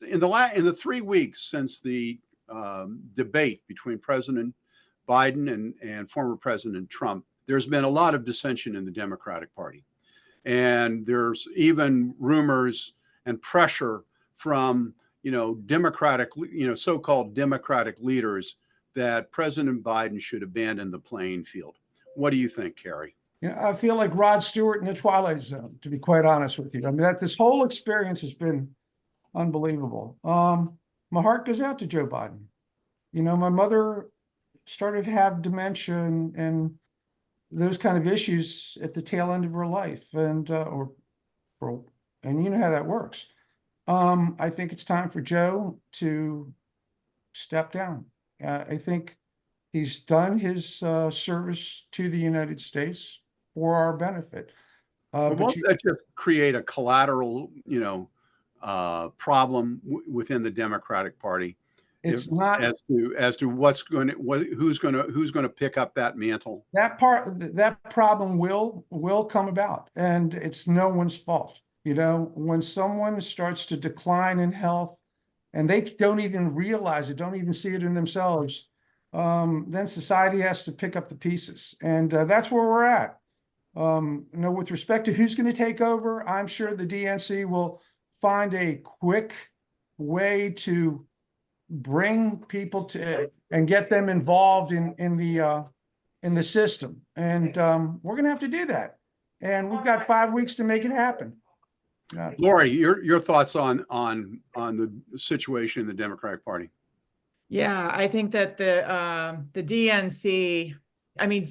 in the 3 weeks since the debate between President Biden and former President Trump, there's been a lot of dissension in the Democratic Party. And there's even rumors and pressure from, so-called Democratic leaders that President Biden should abandon the playing field. What do you think, Cary? I feel like Rod Stewart in the Twilight Zone, to be quite honest with you. I mean, this whole experience has been unbelievable. My heart goes out to Joe Biden. My mother started to have dementia and those kind of issues at the tail end of her life, and you know how that works. I think it's time for Joe to step down. I think he's done his service to the United States for our benefit. Won't that just create a collateral, problem within the Democratic Party? It's not as to who's going to pick up that mantle. That problem will come about, and it's no one's fault. When someone starts to decline in health and they don't even realize it, don't even see it in themselves, then society has to pick up the pieces. And that's where we're at. With respect to who's going to take over, I'm sure the DNC will find a quick way to bring people to and get them involved in the system. And we're going to have to do that. And we've got 5 weeks to make it happen. Laurie, your thoughts on the situation in the Democratic Party? Yeah, I think that the DNC, I mean,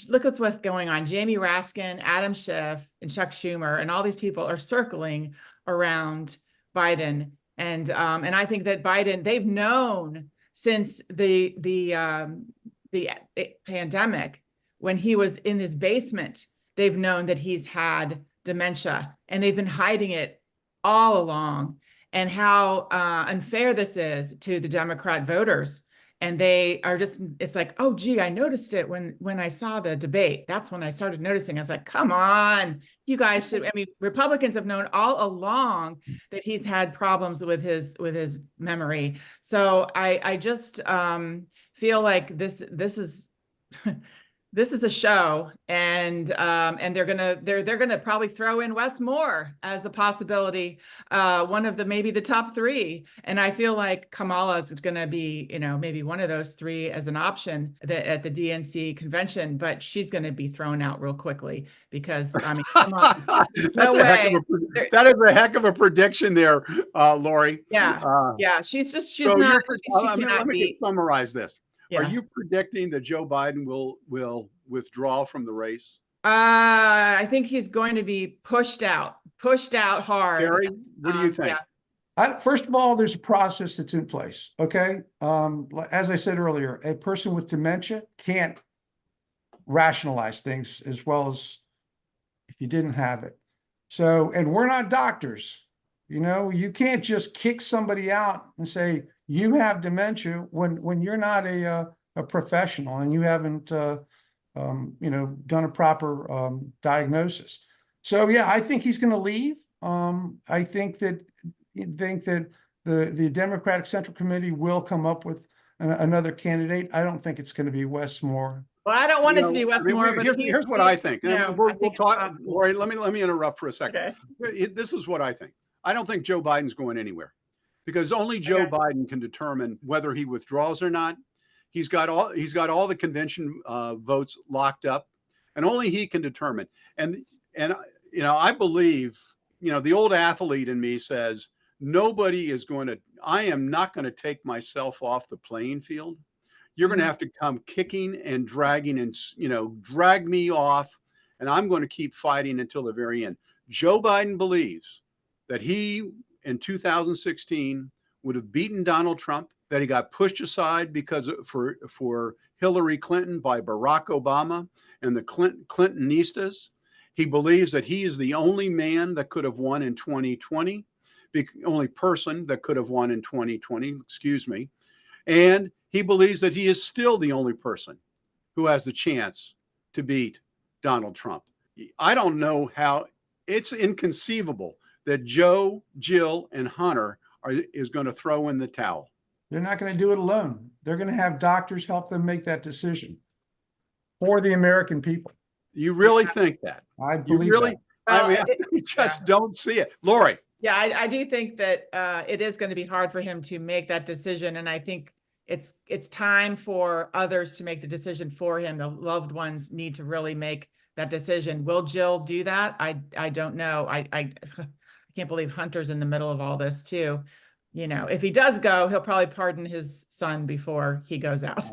look at what's going on. Jamie Raskin, Adam Schiff, and Chuck Schumer, and all these people are circling around Biden. And I think that Biden, they've known since the pandemic, when he was in his basement, they've known that he's had dementia, and they've been hiding it all along, and how unfair this is to the Democrat voters. And they are just, it's like, oh, gee, I noticed it when I saw the debate. That's when I started noticing. I was like, come on, you guys should. I mean, Republicans have known all along that he's had problems with his memory. So I just feel like this is this is a show, and they're gonna probably throw in Wes Moore as a possibility, one of maybe the top three. And I feel like Kamala is gonna be, maybe one of those three as an option at the DNC convention, but she's gonna be thrown out real quickly because, I mean, come on. That is a heck of a prediction there, Laurie. Yeah, she's so not. Let me summarize this. Yeah. Are you predicting that Joe Biden will withdraw from the race? I think he's going to be pushed out hard. Cary, what do you think? Yeah. First of all, there's a process that's in place. Okay. As I said earlier, a person with dementia can't rationalize things as well as if you didn't have it. So, and we're not doctors. You can't just kick somebody out and say, you have dementia when you're not a professional and you haven't, done a proper diagnosis. So, yeah, I think he's going to leave. I think that the Democratic Central Committee will come up with another candidate. I don't think it's going to be Wes Moore. Well, I don't want it to be Wes Moore, but here's what I think. We'll talk. Laurie, let me interrupt for a second. Okay. This is what I think. I don't think Joe Biden's going anywhere, because only Joe Biden can determine whether he withdraws or not. He's got all the convention votes locked up, and only he can determine. And I believe, the old athlete in me says, I am not going to take myself off the playing field. You're going to have to come kicking and dragging and, drag me off, and I'm going to keep fighting until the very end. Joe Biden believes that he, in 2016, would have beaten Donald Trump, that he got pushed aside for Hillary Clinton by Barack Obama and the Clintonistas. He believes that he is the only man that could have won in 2020, the only person that could have won in 2020, and he believes that he is still the only person who has the chance to beat Donald Trump. I don't know how. It's inconceivable that Joe, Jill, and Hunter is going to throw in the towel. They're not going to do it alone. They're going to have doctors help them make that decision for the American people. You really think that? I You believe really? that. Well, I just don't see it. Laurie. Yeah, I do think that it is going to be hard for him to make that decision. And I think it's time for others to make the decision for him. The loved ones need to really make that decision. Will Jill do that? I don't know. I can't believe Hunter's in the middle of all this too. You know, if he does go, he'll probably pardon his son before he goes out.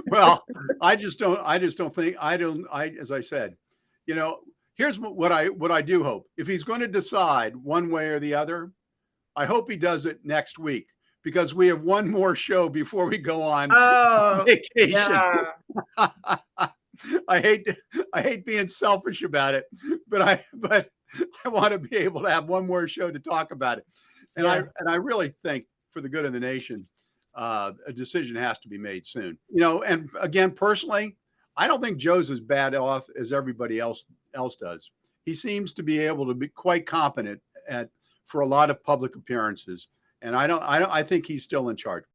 Well, I just don't think, as I said, you know, here's what I do hope. If he's going to decide one way or the other, I hope he does it next week, because we have one more show before we go on vacation. Yeah. I hate being selfish about it, but I want to be able to have one more show to talk about it. And yes. I really think, for the good of the nation, a decision has to be made soon. You know, and again, personally, I don't think Joe's as bad off as everybody else does. He seems to be able to be quite competent for a lot of public appearances, and I think he's still in charge.